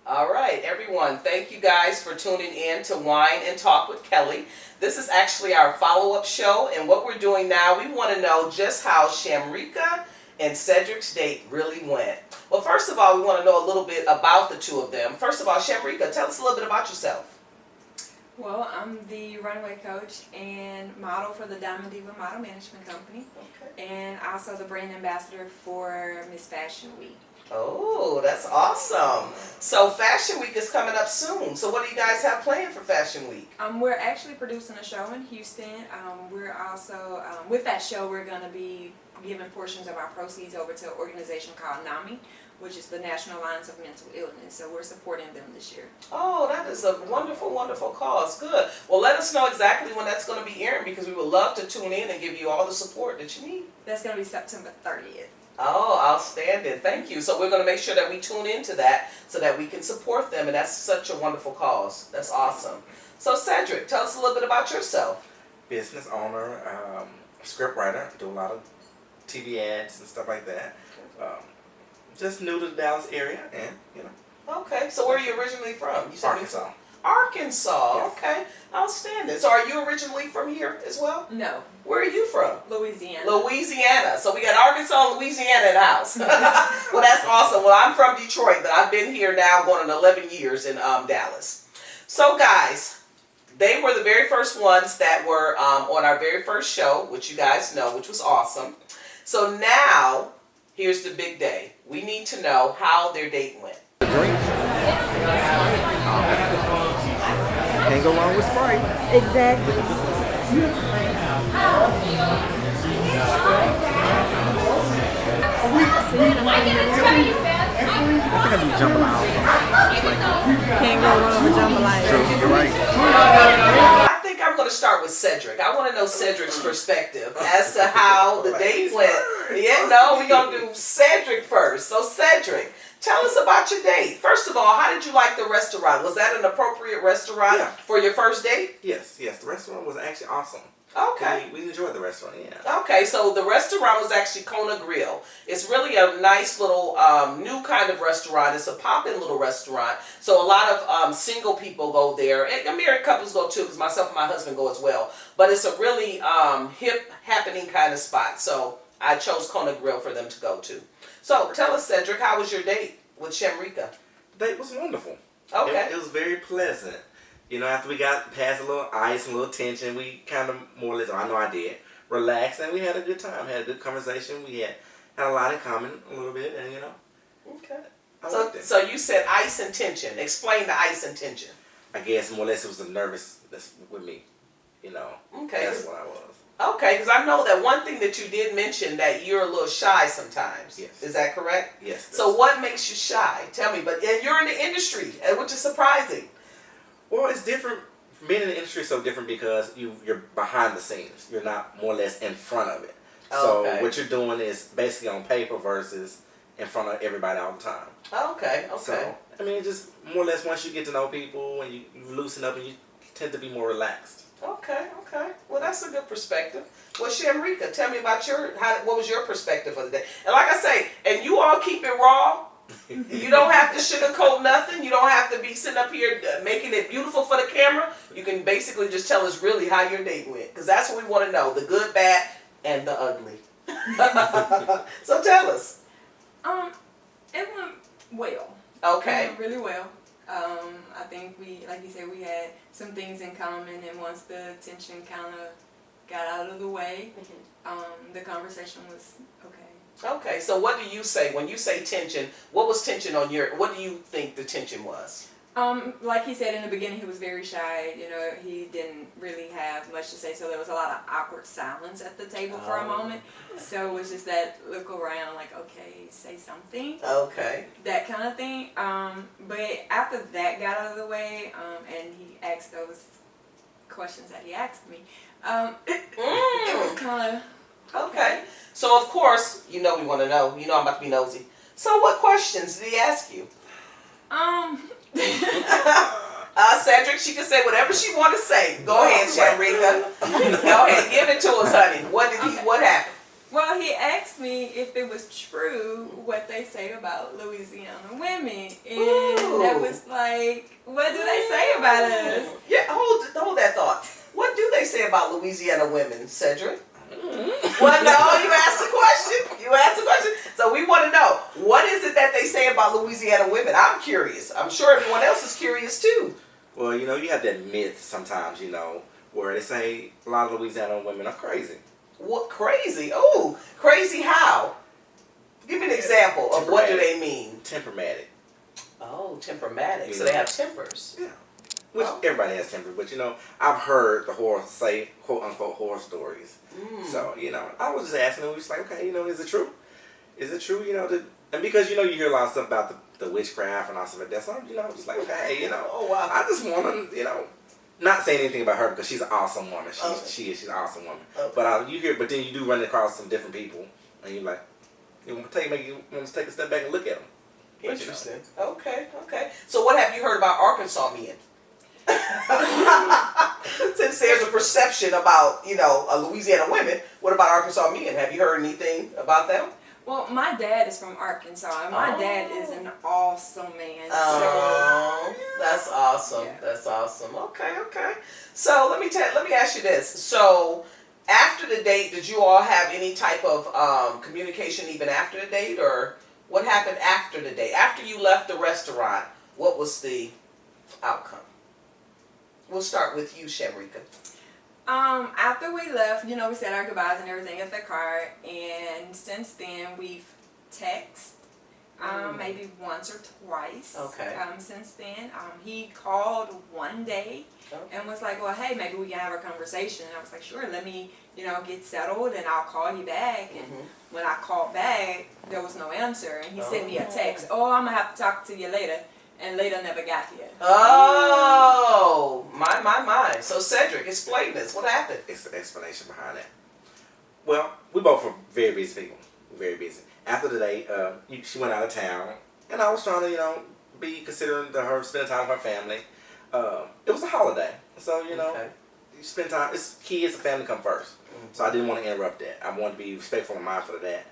All right, everyone, thank you guys for tuning in to Wine and Talk with Kelly. This is actually our follow-up show, and what we're doing now, we want to know just how Shamrika and Cedric's date really went. Well, first of all, we want to know a little bit about the two of them. First of all, Shamrika, tell us a little bit about yourself. Well, I'm the runway coach and model for the Diamond Diva Model Management Company, Okay. and also the brand ambassador for Miss Fashion Week. Oh, that's awesome. So Fashion Week is coming up soon. So what do you guys have planned for Fashion Week? We're actually producing a show in Houston. We're also, with that show, we're going to be giving portions of our proceeds over to an organization called NAMI, which is the National Alliance of Mental Illness. So we're supporting them this year. Oh, that is a wonderful, wonderful cause. Good. Well, let us know exactly when that's going to be airing because we would love to tune in and give you all the support that you need. That's going to be September 30th. Oh, outstanding. Thank you. So we're going to make sure that we tune into that so that we can support them, and that's such a wonderful cause. That's awesome. So Cedric, tell us a little bit about yourself. Business owner, script writer, do a lot of TV ads and stuff like that. Just new to the Dallas area, and Okay, so where are you originally from? You said Arkansas. Arkansas. Yes. Okay, outstanding. So are you originally from here as well? No, Where are you from? Louisiana. Louisiana. So we got Arkansas and Louisiana in the house. Well, that's awesome. Well, I'm from Detroit, but I've been here now going on 11 years in Dallas. So guys, they were the very first ones that were on our very first show, which you guys know, which was awesome. So now, here's the big day. We need to know how their date went. Can't go wrong with Sprite. Exactly. I think I do jambalaya. Can't go wrong with jambalaya. True, you're right. I think I'm going to start with Cedric. I want to know Cedric's perspective as to how the date went. Yeah, no, we're going to do Cedric first. So Cedric, tell us about your date. First of all, how did you like the restaurant? Was that an appropriate restaurant for your first date? Yes, the restaurant was actually awesome. Okay. We enjoyed the restaurant, yeah. Okay, so the restaurant was actually Kona Grill. It's really a nice little new kind of restaurant. It's a poppin' little restaurant. So a lot of single people go there. And married couples go too, because myself and my husband go as well. But it's a really hip, happening kind of spot. So I chose Kona Grill for them to go to. So tell us, Cedric, how was your date with Shamrika? The date was wonderful. Okay. It was very pleasant. After we got past a little ice and a little tension, we kind of more or less, I know I did, relaxed, and we had a good time, had a good conversation. We had a lot in common a little bit, and Okay. I liked it. So you said ice and tension. Explain the ice and tension. I guess more or less it was the nervousness with me, Okay. That's what I was. Okay, because I know that one thing that you did mention that you're a little shy sometimes. Yes. Is that correct? Yes. So what makes you shy? Tell me. But you're in the industry, which is surprising. Well, it's different. Being in the industry is so different because you're behind the scenes. You're not more or less in front of it. So what you're doing is basically on paper versus in front of everybody all the time. Okay. So, it's just more or less once you get to know people and you loosen up and you tend to be more relaxed. Okay. Well, that's a good perspective. Well, Shamrika, tell me about what was your perspective of the day? And like I say, and you all keep it raw. You don't have to sugarcoat nothing. You don't have to be sitting up here making it beautiful for the camera. You can basically just tell us really how your date went, because that's what we want to know: the good, bad, and the ugly. So tell us. It went well. Okay. It went really well. I think like you said, we had some things in common, and once the tension kind of got out of the way, the conversation was okay. Okay, so what do you say when you say tension? What was tension on what do you think the tension was? Like he said in the beginning, he was very shy. He didn't really have much to say, so there was a lot of awkward silence at the table for a moment. So it was just that look around, like, okay, say something. Okay. That kind of thing. But after that got out of the way, and he asked those questions that he asked me, it was kind of okay. So of course, we want to know. I'm about to be nosy. So what questions did he ask you? Cedric, she can say whatever she want to say. Go ahead, Shamrika. Go ahead, give it to us, honey. What happened? Well, he asked me if it was true what they say about Louisiana women, and that was like, what do they say about us? Yeah, hold that thought. What do they say about Louisiana women, Cedric? Well, no, you asked the question. You asked the question. So we want to know, what is it that they say about Louisiana women? I'm curious. I'm sure everyone else is curious too. Well, you have that myth sometimes, where they say a lot of Louisiana women are crazy. What, crazy? Oh, crazy how? Give me an example of what do they mean. Temperamatic. Oh, temperamatic. So they have tempers. Yeah. Which everybody has tempers, but I've heard the horror say quote unquote horror stories. So, I was just asking them, just like, okay, is it true? Is it true, and because you hear a lot of stuff about the witchcraft and all stuff like that, so I'm just like, okay, Oh wow. I just want to, not say anything about her because she's an awesome woman. She's an awesome woman. Okay. But then you do run across some different people, and you're like, you want to take a step back and look at them. Interesting. Okay. So what have you heard about Arkansas men? Since there's a perception about, Louisiana women, what about Arkansas men? Have you heard anything about them? Well, my dad is from Arkansas, and my dad is an awesome man. That's awesome. Yeah. That's awesome. Okay. So let me ask you this. So after the date, did you all have any type of communication even after the date, or what happened after the date? After you left the restaurant, what was the outcome? We'll start with you, Shamrika. After we left, we said our goodbyes and everything at the car, and since then we've texted maybe once or twice. Okay. Since then, he called one day and was like, "Well, hey, maybe we can have a conversation." And I was like, "Sure, let me, get settled, and I'll call you back." And when I called back, there was no answer, and he sent me a text. "Oh, I'm gonna have to talk to you later." And later never got here. Oh, my. So Cedric, explain this. What happened? It's the explanation behind that. Well, we both were very busy people. Very busy. After the day, she went out of town, and I was trying to, be considering her spending time with her family. It was a holiday, so you spend time. It's kids and family come first. So I didn't want to interrupt that. I wanted to be respectful and mindful of that.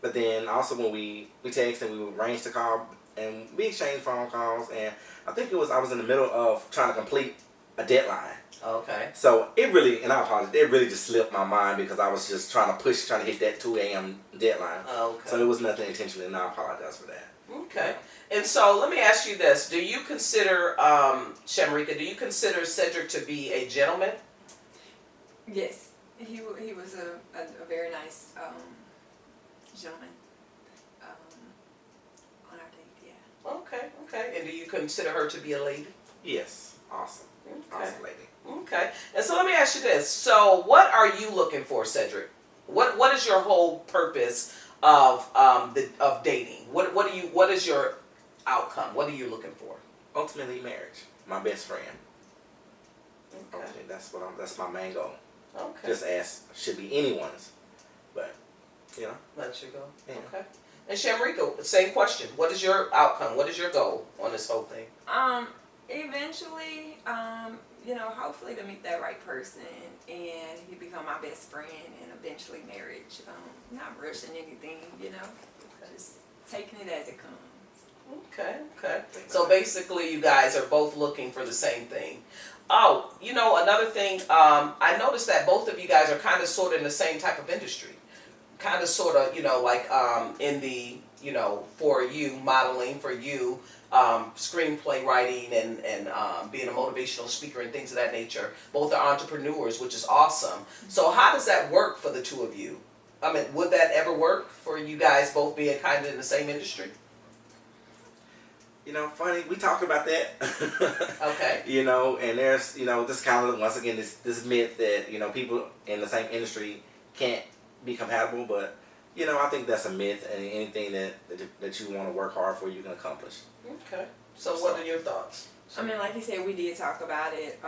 But then also when we texted and we arranged to call. And we exchanged phone calls, and I think I was in the middle of trying to complete a deadline. Okay. So it really, and I apologize, it really just slipped my mind because I was just trying to hit that 2 a.m. deadline. Okay. So it was nothing intentional, and I apologize for that. Okay. And so let me ask you this. Do you consider, Shamrika, do you consider Cedric to be a gentleman? Yes. He was a very nice gentleman. Okay. And do you consider her to be a lady? Yes. Awesome. Okay. Awesome lady. Okay. And so let me ask you this. So what are you looking for, Cedric? What is your whole purpose of dating? What is your outcome? What are you looking for? Ultimately marriage. My best friend. Okay. Ultimately, that's my main goal. Okay. Just as should be anyone's. But let you go. Yeah. Okay. And Shamrika, same question. What is your outcome? What is your goal on this whole thing? Eventually, hopefully to meet that right person and he become my best friend and eventually marriage. Not rushing anything, just taking it as it comes. Okay. So basically you guys are both looking for the same thing. Oh, another thing, I noticed that both of you guys are kind of sort of in the same type of industry. Kind of sort of, in the, for you, modeling, for you, screenplay writing and being a motivational speaker and things of that nature. Both are entrepreneurs, which is awesome. So how does that work for the two of you? I mean, would that ever work for you guys both being kind of in the same industry? Funny, we talk about that. Okay. And there's, this kind of, once again, this myth that, people in the same industry can't be compatible, but I think that's a myth, and anything that you want to work hard for, you can accomplish. Okay. So what are your thoughts? I mean, like you said, we did talk about it.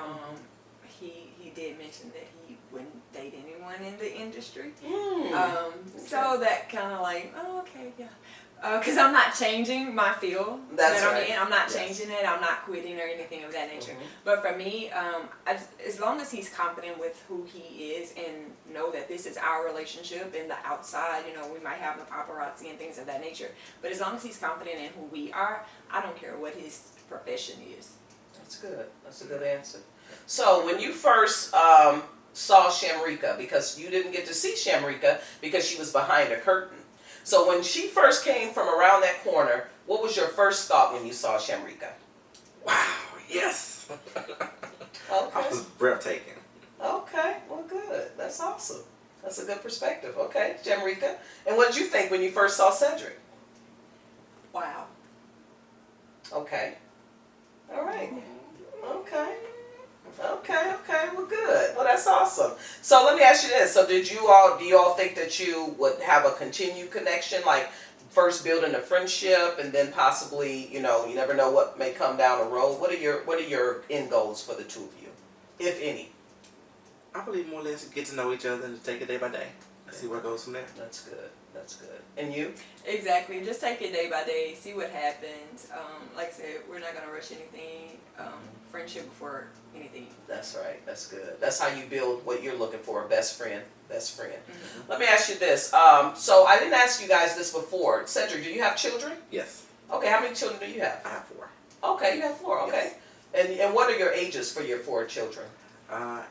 He did mention that he wouldn't date anyone in the industry. So that kind of like, oh, okay, yeah. Because I'm not changing my field That's that right. I'm in. I'm not Yes. changing it. I'm not quitting or anything of that nature. Mhm. But for me, as long as he's confident with who he is and know that this is our relationship and the outside, we might have the paparazzi and things of that nature. But as long as he's confident in who we are, I don't care what his profession is. That's good. That's a good answer. So when you first saw Shamrika, because you didn't get to see Shamrika because she was behind a curtain. So when she first came from around that corner, what was your first thought when you saw Shamrika? Wow, yes. Okay. I was breathtaking. Okay. Well, good. That's awesome. That's a good perspective. Okay, Shamrika. And what did you think when you first saw Cedric? Wow. Okay. All right. Okay. Okay. Well, good. Well, that's awesome. So let me ask you this. So do you all think that you would have a continued connection, like first building a friendship and then possibly, you never know what may come down the road? What are your end goals for the two of you, if any? I believe more or less get to know each other and take it day by day. See where it goes from there. That's good. That's good. And you? Exactly. Just take it day by day, see what happens. Like I said, we're not going to rush anything. Friendship before anything. That's right. That's good. That's how you build what you're looking for, a best friend. Best friend. Mm-hmm. Let me ask you this. So I didn't ask you guys this before. Cedric, do you have children? Yes. Okay, how many children do you have? I have 4. Okay, you have 4. Okay. Yes. And what are your ages for your 4 children?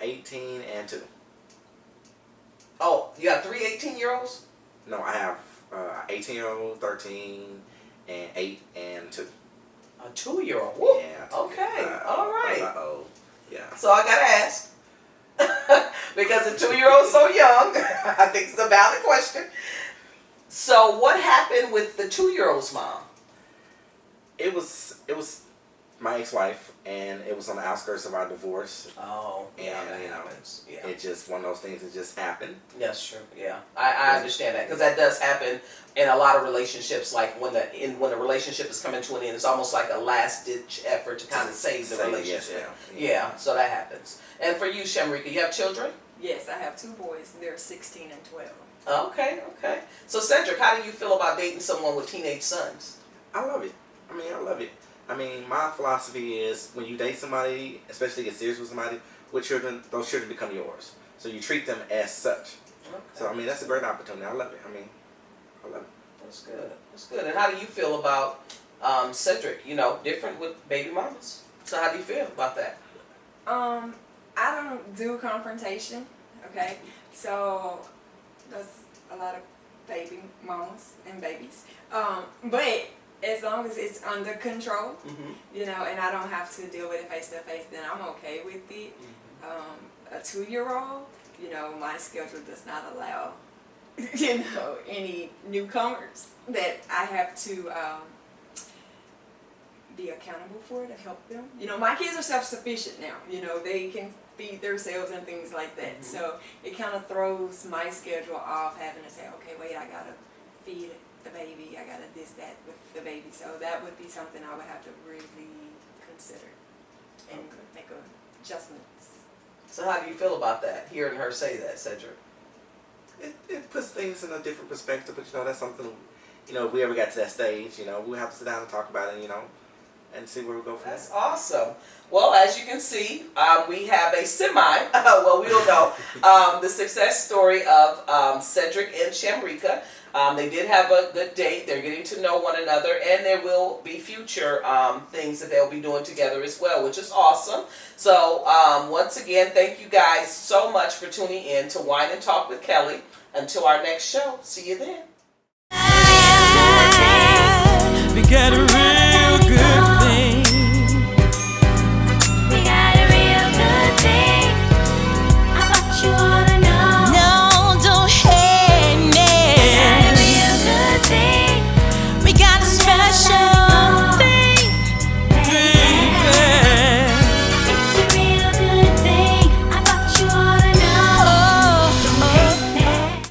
18 and 2. Oh, you have 3 18-year-olds? No, I have 18-year-old, 13, and 8 and 2. A 2-year-old. Woo. Yeah. Okay. All right. Uh-oh. Yeah. So I gotta ask. Because a 2-year-old's so young. I think it's a valid question. So what happened with the 2-year-old's mom? It was my ex-wife, and it was on the outskirts of our divorce. Oh, yeah, And, that you know, happens. Yeah. It's just one of those things that just happened. That's true. Yeah, I understand that because that does happen in a lot of relationships. Like when the relationship is coming to an end, it's almost like a last ditch effort to kind of save the relationship. Yeah, so that happens. And for you, Shamrika, you have children? Yes, I have 2 boys. They're 16 and 12. Okay. So Cedric, how do you feel about dating someone with teenage sons? I love it. I love it. My philosophy is when you date somebody, especially get serious with somebody, with children, those children become yours. So you treat them as such. Okay. So, that's a great opportunity. I love it. I love it. That's good. That's good. And how do you feel about Cedric? Different with baby mamas. So how do you feel about that? I don't do confrontation, okay? So that's a lot of baby mamas and babies. But as long as it's under control, Mm-hmm. and I don't have to deal with it face to face, then I'm okay with it. A 2-year-old, my schedule does not allow, any newcomers that I have to be accountable for to help them. My kids are self-sufficient now. They can feed themselves and things like that. Mm-hmm. So it kind of throws my schedule off, having to say, okay, wait, I gotta feed the baby, I gotta that with the baby. So that would be something I would have to really consider and make adjustments. So how do you feel about that, hearing her say that, Cedric? It puts things in a different perspective, but that's something, if we ever got to that stage, we'll have to sit down and talk about it, and see where we go from there. That's awesome. Well, as you can see, we have a well, we don't know, the success story of Cedric and Shamrika. They did have a good date. They're getting to know one another, and there will be future things that they'll be doing together as well, which is awesome. So once again, thank you guys so much for tuning in to Wine and Talk with Kelly. Until our next show, see you then. We get real.